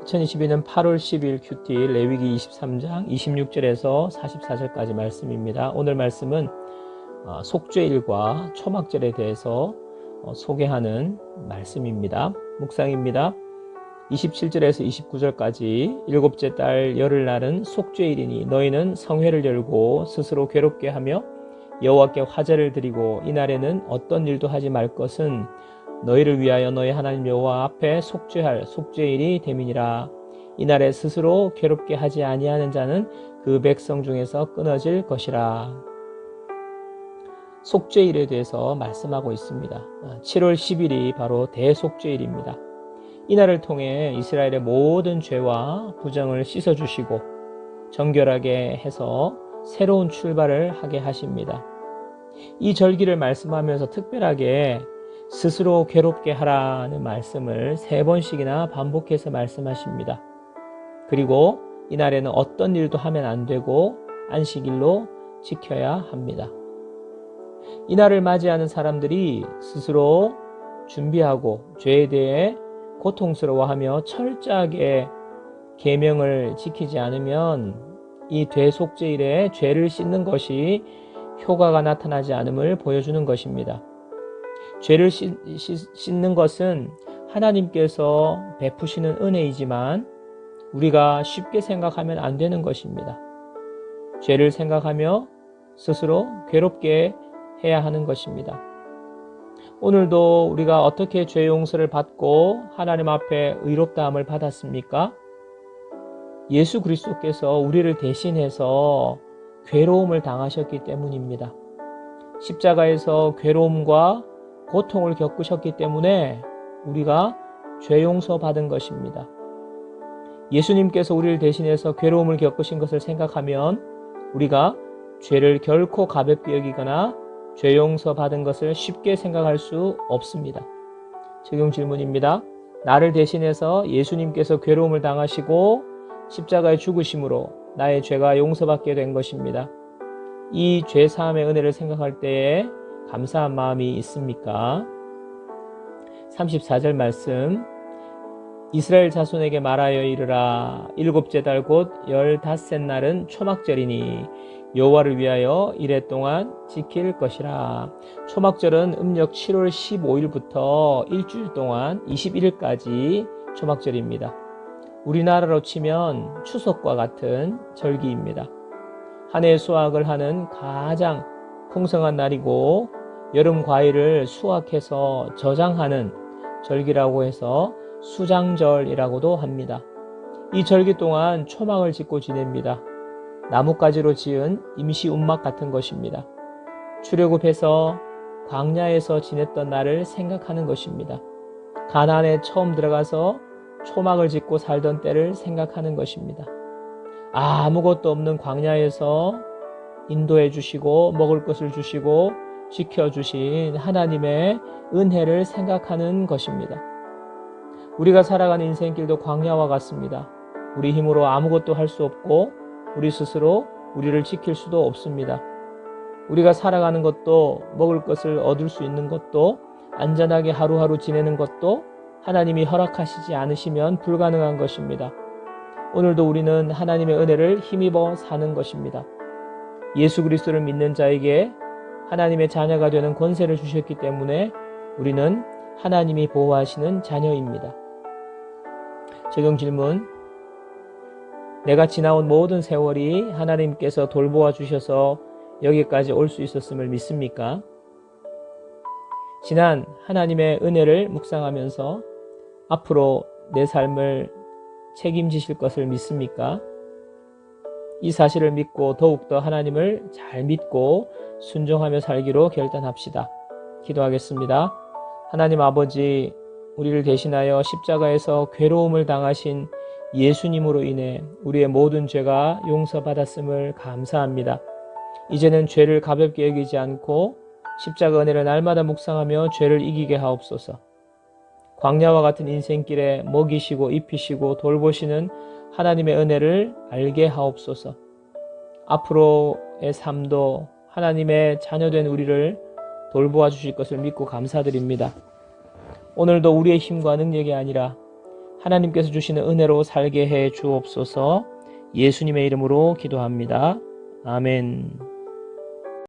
2022년 8월 10일 큐티 레위기 23장 26절에서 44절까지 말씀입니다. 오늘 말씀은 속죄일과 초막절에 대해서 소개하는 말씀입니다. 묵상입니다. 27절에서 29절까지 일곱째 달 열흘날은 속죄일이니 너희는 성회를 열고 스스로 괴롭게 하며 여호와께 화제를 드리고 이날에는 어떤 일도 하지 말 것은 너희를 위하여 너희 하나님 여호와 앞에 속죄할 속죄일이 됨이니라. 이날에 스스로 괴롭게 하지 아니하는 자는 그 백성 중에서 끊어질 것이라. 속죄일에 대해서 말씀하고 있습니다. 7월 10일이 바로 대속죄일입니다. 이날을 통해 이스라엘의 모든 죄와 부정을 씻어주시고 정결하게 해서 새로운 출발을 하게 하십니다. 이 절기를 말씀하면서 특별하게 스스로 괴롭게 하라는 말씀을 3번씩이나 반복해서 말씀하십니다. 그리고 이날에는 어떤 일도 하면 안 되고 안식일로 지켜야 합니다. 이날을 맞이하는 사람들이 스스로 준비하고 죄에 대해 고통스러워하며 철저하게 계명을 지키지 않으면 이 대속죄일에 죄를 씻는 것이 효과가 나타나지 않음을 보여주는 것입니다. 죄를 씻는 것은 하나님께서 베푸시는 은혜이지만 우리가 쉽게 생각하면 안 되는 것입니다. 죄를 생각하며 스스로 괴롭게 해야 하는 것입니다. 오늘도 우리가 어떻게 죄 용서를 받고 하나님 앞에 의롭다함을 받았습니까? 예수 그리스도께서 우리를 대신해서 괴로움을 당하셨기 때문입니다. 십자가에서 괴로움과 고통을 겪으셨기 때문에 우리가 죄 용서 받은 것입니다. 예수님께서 우리를 대신해서 괴로움을 겪으신 것을 생각하면 우리가 죄를 결코 가볍게 여기거나 죄 용서 받은 것을 쉽게 생각할 수 없습니다. 적용 질문입니다. 나를 대신해서 예수님께서 괴로움을 당하시고 십자가에 죽으심으로 나의 죄가 용서받게 된 것입니다. 이 죄 사함의 은혜를 생각할 때에 감사한 마음이 있습니까? 34절 말씀, 이스라엘 자손에게 말하여 이르라. 일곱째 달 곧 15날은 초막절이니 여호와를 위하여 이레 동안 지킬 것이라. 초막절은 음력 7월 15일부터 일주일 동안 21일까지 초막절입니다. 우리나라로 치면 추석과 같은 절기입니다. 한 해 수확을 하는 가장 풍성한 날이고 여름 과일을 수확해서 저장하는 절기라고 해서 수장절이라고도 합니다. 이 절기 동안 초막을 짓고 지냅니다. 나뭇가지로 지은 임시 움막 같은 것입니다. 출애굽해서 광야에서 지냈던 날을 생각하는 것입니다. 가나안에 처음 들어가서 초막을 짓고 살던 때를 생각하는 것입니다. 아무것도 없는 광야에서 인도해 주시고 먹을 것을 주시고 지켜주신 하나님의 은혜를 생각하는 것입니다. 우리가 살아가는 인생길도 광야와 같습니다. 우리 힘으로 아무것도 할 수 없고 우리 스스로 우리를 지킬 수도 없습니다. 우리가 살아가는 것도 먹을 것을 얻을 수 있는 것도 안전하게 하루하루 지내는 것도 하나님이 허락하시지 않으시면 불가능한 것입니다. 오늘도 우리는 하나님의 은혜를 힘입어 사는 것입니다. 예수 그리스도를 믿는 자에게 하나님의 자녀가 되는 권세를 주셨기 때문에 우리는 하나님이 보호하시는 자녀입니다. 적용 질문, 내가 지나온 모든 세월이 하나님께서 돌보아 주셔서 여기까지 올 수 있었음을 믿습니까? 지난 하나님의 은혜를 묵상하면서 앞으로 내 삶을 책임지실 것을 믿습니까? 이 사실을 믿고 더욱더 하나님을 잘 믿고 순종하며 살기로 결단합시다. 기도하겠습니다. 하나님 아버지, 우리를 대신하여 십자가에서 괴로움을 당하신 예수님으로 인해 우리의 모든 죄가 용서받았음을 감사합니다. 이제는 죄를 가볍게 여기지 않고 십자가 은혜를 날마다 묵상하며 죄를 이기게 하옵소서. 광야와 같은 인생길에 먹이시고 입히시고 돌보시는 하나님의 은혜를 알게 하옵소서. 앞으로의 삶도 하나님의 자녀된 우리를 돌보아 주실 것을 믿고 감사드립니다. 오늘도 우리의 힘과 능력이 아니라 하나님께서 주시는 은혜로 살게 해 주옵소서. 예수님의 이름으로 기도합니다. 아멘.